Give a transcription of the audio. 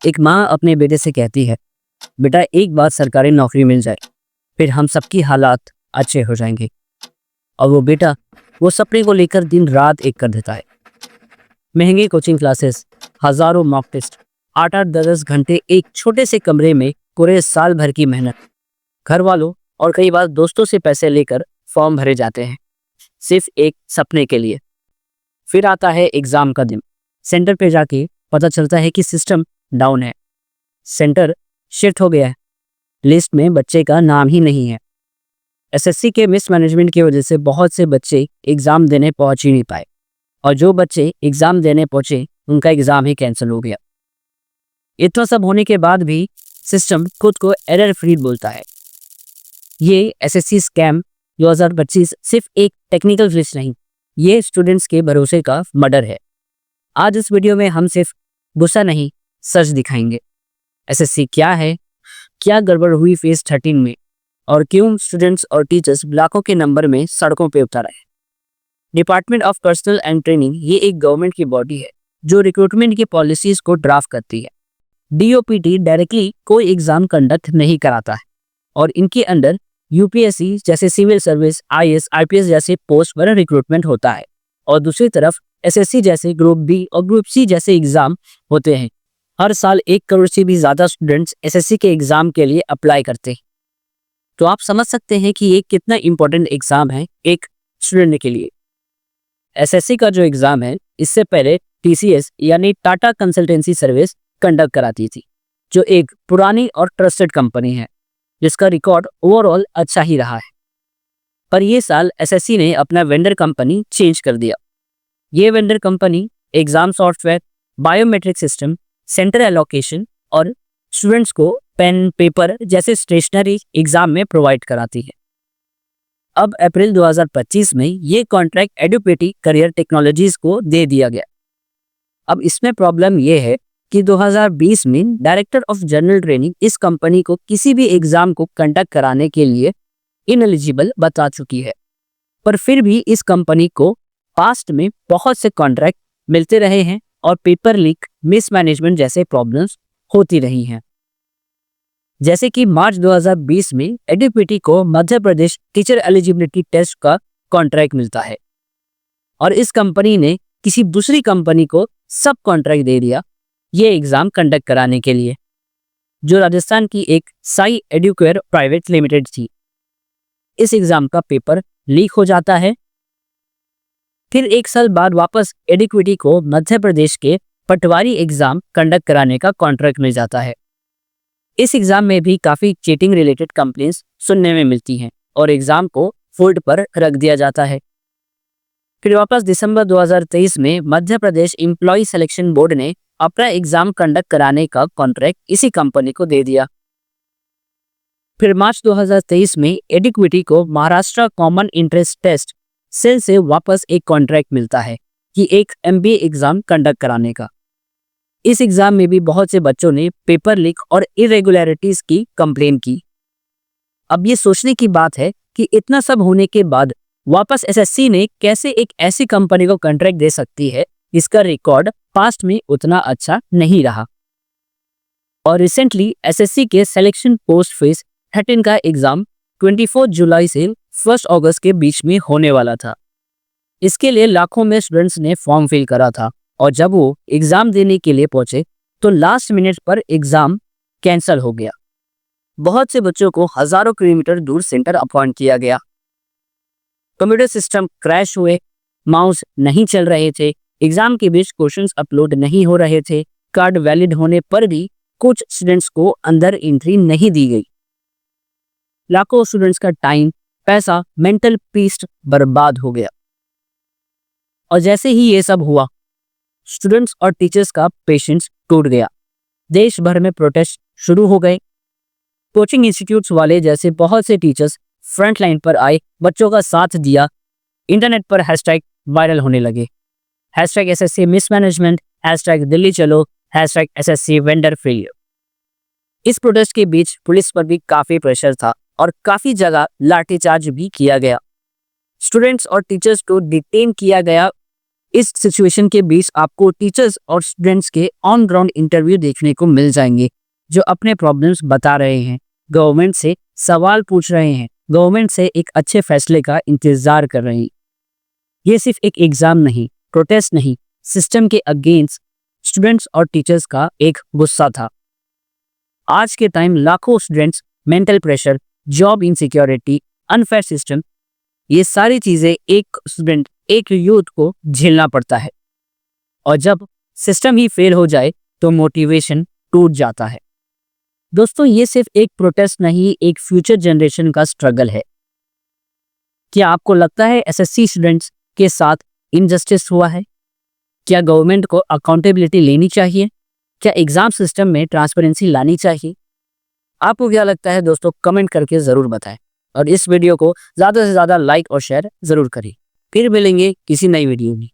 एक माँ अपने बेटे से कहती है, बेटा एक बार सरकारी नौकरी मिल जाए, फिर हम सबकी हालात अच्छे हो जाएंगे। और वो बेटा वो सपने को लेकर दिन रात एक कर देता है। महंगे कोचिंग क्लासेस, हजारों मॉक टेस्ट, 8-8 10 घंटे एक छोटे से कमरे में, पूरे साल भर की मेहनत, घर वालों और कई बार दोस्तों से पैसे लेकर फॉर्म भरे जाते हैं, सिर्फ एक सपने के लिए। फिर आता है एग्जाम का दिन। सेंटर पे जाके पता चलता है कि सिस्टम डाउन है, सेंटर शिफ्ट हो गया है, लिस्ट में बच्चे का नाम ही नहीं है। एसएससी के मिसमैनेजमेंट की वजह से बहुत से बच्चे एग्जाम देने पहुंच ही नहीं पाए, और जो बच्चे एग्जाम देने पहुंचे उनका एग्जाम ही कैंसिल हो गया। इतना सब होने के बाद भी सिस्टम खुद को एरर फ्री बोलता है। ये एसएससी स्कैम 2025 सिर्फ एक टेक्निकल ग्लिच नहीं, ये स्टूडेंट्स के भरोसे का मर्डर है। आज इस वीडियो में हम सिर्फ गुस्सा नहीं, सच दिखाएंगे। एसएससी क्या है, क्या गड़बड़ हुई फेज 13 में, और क्यों स्टूडेंट्स और टीचर्स लाखों के नंबर में सड़कों पे उतर आए। Department of personal and training ये एक गवर्नमेंट की बॉडी है जो रिक्रूटमेंट की पॉलिसीज को ड्राफ्ट करती है। डीओपीटी डायरेक्टली कोई एग्जाम कंडक्ट नहीं कराता है, और इनके अंडर यूपीएससी जैसे सिविल सर्विस, आईएएस, आईपीएस जैसे पोस्ट पर रिक्रूटमेंट होता है, और दूसरी तरफ एसएससी जैसे ग्रुप बी और ग्रुप सी जैसे एग्जाम होते हैं। हर साल 1 करोड़ से भी ज्यादा स्टूडेंट्स एसएससी के एग्जाम के लिए अप्लाई करते हैं। तो आप समझ सकते हैं कि ये कितना इंपॉर्टेंट एग्जाम है एक स्टूडेंट के लिए। एसएससी का जो एग्जाम है, इससे पहले टीसीएस यानी टाटा कंसल्टेंसी सर्विस कंडक्ट कराती थी, जो एक पुरानी और ट्रस्टेड कंपनी है जिसका रिकॉर्ड ओवरऑल अच्छा ही रहा है। पर ये साल एसएससी ने अपना वेंडर कंपनी चेंज कर दिया। ये vendor company exam software, biometric system, centre allocation और स्टूडेंट्स को पेन, पेपर जैसे स्टेशनरी एग्जाम में प्रोवाइड कराती है। अब अप्रैल 2025 में ये कॉन्ट्रैक्ट एडुपेटी करियर टेक्नोलॉजीज को दे दिया गया। अब इसमें प्रॉब्लम ये है कि 2020 में डायरेक्टर ऑफ जनरल ट्रेनिंग इस कंपनी को किसी भी एग्जाम को कंडक्ट कराने के लिए इनएलिजिबल बता चुकी है। पर फिर भी इस कंपनी को पास्ट में बहुत से कॉन्ट्रैक्ट मिलते रहे हैं और पेपर लीक, मिसमैनेजमेंट जैसे प्रॉब्लम्स होती रही हैं। जैसे कि मार्च 2020 में एडुपेटी को Madhya Pradesh teacher eligibility test का कॉन्ट्रैक्ट मिलता है, और इस कंपनी ने किसी दूसरी कंपनी को सब कॉन्ट्रैक्ट दे दिया ये एग्जाम कंडक्ट कराने के लिए, जो राजस्थान की एक साई एडुकेयर प्राइवेट लिमिटेड थी। इस एग्जाम का पेपर लीक हो जाता है। फिर 1 साल बाद वापस एडुकेटी को मध्य प्रदेश के पटवारी एग्जाम कंडक्ट कराने का कॉन्ट्रैक्ट मिल जाता है। इस एग्जाम में भी काफी चीटिंग रिलेटेड कंप्लेंट्स सुनने में मिलती हैं और एग्जाम को होल्ड पर रख दिया जाता है। फिर वापस दिसंबर 2023 में Madhya Pradesh employ selection board ने अपना एग्जाम कंडक्ट कराने का कॉन्ट्रैक्ट इसी कंपनी को दे दिया। फिर मार्च 2023 में एडुकेटी को Maharashtra common interest test cell से वापस एक कॉन्ट्रैक्ट मिलता है कि एक एमबीए एग्जाम कंडक्ट कराने का। इस एग्जाम में भी बहुत से बच्चों ने पेपर लीक और इरेगुलरिटीज की कंप्लेन की। अब ये सोचने की बात है कि इतना सब होने के बाद वापस एसएससी ने कैसे एक ऐसी कंपनी को कॉन्ट्रैक्ट दे सकती है जिसका रिकॉर्ड पास्ट में उतना अच्छा नहीं रहा। और रिसेंटली एसएससी के सिलेक्शन पोस्ट फेज 13 का एग्जाम 24 जुलाई से 1 अगस्त के बीच में होने वाला था। इसके लिए लाखों में स्टूडेंट्स ने फॉर्म फिल करा था, और जब वो एग्जाम देने के लिए पहुंचे तो लास्ट मिनट पर एग्जाम कैंसिल हो गया। बहुत से बच्चों को हजारों किलोमीटर दूर सेंटर अपॉइंट किया गया। कंप्यूटर सिस्टम क्रैश हुए, माउस नहीं चल रहे थे, एग्जाम के बीच क्वेश्चंस अपलोड नहीं हो रहे थे, कार्ड वैलिड होने पर भी कुछ स्टूडेंट्स को अंदर एंट्री नहीं दी गई। लाखों स्टूडेंट्स का टाइम, पैसा, मेंटल पीस बर्बाद हो गया। और जैसे ही ये सब हुआ, स्टूडेंट्स और टीचर्स का पेशेंस टूट गया। देश भर में प्रोटेस्ट शुरू हो गए। कोचिंग इंस्टीट्यूट्स वाले जैसे बहुत से टीचर्स फ्रंट लाइन पर आए, बच्चों का साथ दिया। इंटरनेट पर हैशटैग वायरल होने लगे, hashtag SSC mismanagement, hashtag Delhi चलो, हैशटैग एसएससी वेंडर फेलियर। इस प्रोटेस्ट के बीच पुलिस पर भी काफी प्रेशर था और काफी जगह लाठीचार्ज भी किया गया। स्टूडेंट्स और टीचर्स को डिटेन किया गया इस सिचुएशन के बीच आपको टीचर्स और स्टूडेंट्स के ऑन ग्राउंड इंटरव्यू देखने को मिल जाएंगे, जो अपने प्रॉब्लम्स बता रहे हैं, गवर्नमेंट से सवाल पूछ रहे हैं, गवर्नमेंट से एक अच्छे फैसले का इंतजार कर रहे हैं। ये सिर्फ एक एग्जाम नहीं, प्रोटेस्ट नहीं, सिस्टम के अगेंस्ट स्टूडेंट्स और टीचर्स का एक गुस्सा था। आज के टाइम लाखों students, mental pressure, job insecurity, unfair system, ये सारी चीजें एक स्टूडेंट, एक यूथ को झेलना पड़ता है। और जब सिस्टम ही फेल हो जाए तो मोटिवेशन टूट जाता है। दोस्तों, ये सिर्फ एक प्रोटेस्ट नहीं, एक फ्यूचर जनरेशन का स्ट्रगल है। क्या आपको लगता है एसएससी स्टूडेंट्स के साथ इनजस्टिस हुआ है? क्या गवर्नमेंट को अकाउंटेबिलिटी लेनी चाहिए? क्या एग्जाम सिस्टम में ट्रांसपेरेंसी लानी चाहिए? आपको क्या लगता है दोस्तों, कमेंट करके ज़रूर बताएं। और इस वीडियो को ज़्यादा से ज़्यादा लाइक और शेयर ज़रूर करें। फिर मिलेंगे किसी नई वीडियो में।